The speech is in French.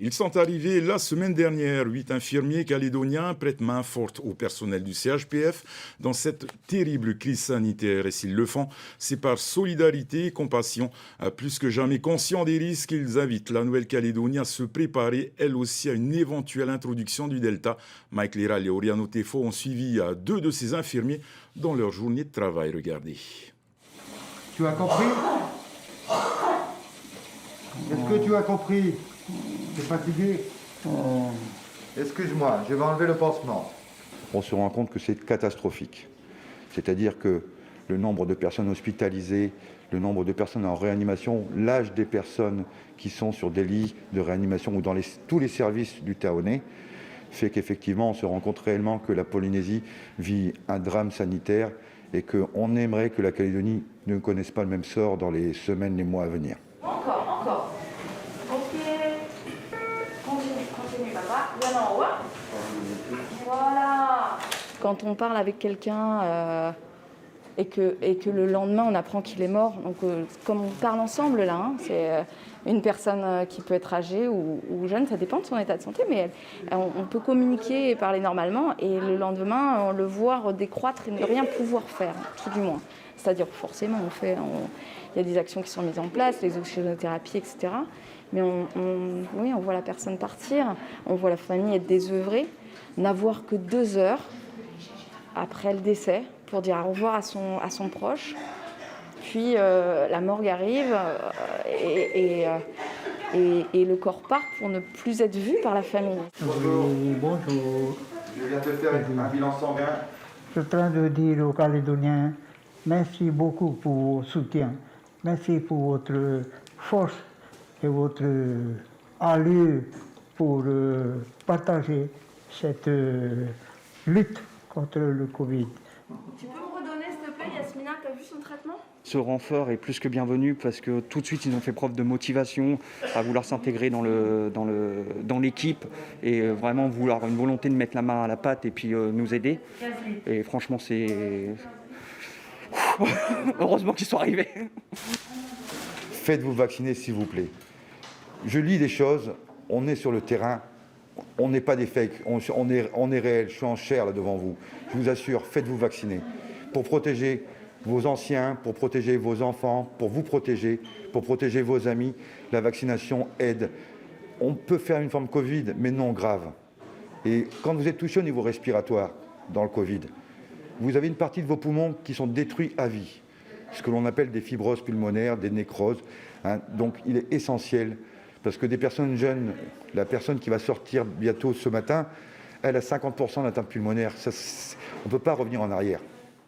Ils sont arrivés la semaine dernière. 8 infirmiers calédoniens prêtent main forte au personnel du CHPF dans cette terrible crise sanitaire. Et s'ils le font, c'est par solidarité et compassion. Plus que jamais conscients des risques, ils invitent la Nouvelle-Calédonie à se préparer, elle aussi, à une éventuelle introduction du Delta. Mike Leral et Oriano Tefo ont suivi 2 de ces infirmiers dans leur journée de travail. Regardez. Tu as compris? Est-ce que tu as compris? Tu es fatigué? Excuse-moi, je vais enlever le pansement. On se rend compte que c'est catastrophique. C'est-à-dire que le nombre de personnes hospitalisées, le nombre de personnes en réanimation, l'âge des personnes qui sont sur des lits de réanimation ou dans tous les services du Taonais, fait qu'effectivement, on se rend compte réellement que la Polynésie vit un drame sanitaire et qu'on aimerait que la Calédonie ne connaisse pas le même sort dans les semaines, les mois à venir. Encore. Ok. Continue, papa. Viens en haut. Voilà. Quand on parle avec quelqu'un et que le lendemain on apprend qu'il est mort, donc comme on parle ensemble là, c'est une personne qui peut être âgée ou jeune, ça dépend de son état de santé, mais on peut communiquer et parler normalement, et le lendemain on le voit décroître et ne rien pouvoir faire, tout du moins. C'est-à-dire forcément il y a des actions qui sont mises en place, les oxygénothérapies, etc. Mais oui, on voit la personne partir, on voit la famille être désœuvrée, n'avoir que 2 heures après le décès pour dire au revoir à son proche. Puis la morgue arrive et le corps part pour ne plus être vu par la famille. Bonjour. Je viens de faire un bilan sanguin. Je suis en train de dire aux Calédoniens, merci beaucoup pour votre soutien. Merci pour votre force et votre allure pour partager cette lutte contre le Covid. Tu peux me redonner, s'il te plaît, Yasmina, tu as vu son traitement ? Ce renfort est plus que bienvenu parce que tout de suite ils ont fait preuve de motivation à vouloir s'intégrer dans l'équipe et vraiment vouloir une volonté de mettre la main à la pâte et puis nous aider. Et franchement c'est... Heureusement qu'ils sont arrivés. Faites-vous vacciner s'il vous plaît. Je lis des choses, on est sur le terrain, on n'est pas des fakes, on est réel, je suis en chair là devant vous. Je vous assure, faites-vous vacciner pour protéger vos anciens, pour protéger vos enfants, pour vous protéger, pour protéger vos amis. La vaccination aide. On peut faire une forme Covid, mais non grave. Et quand vous êtes touché au niveau respiratoire dans le Covid, vous avez une partie de vos poumons qui sont détruits à vie, ce que l'on appelle des fibroses pulmonaires, des nécroses. Donc il est essentiel, parce que des personnes jeunes, la personne qui va sortir bientôt ce matin, elle a 50% d'atteinte pulmonaire. Ça, on ne peut pas revenir en arrière.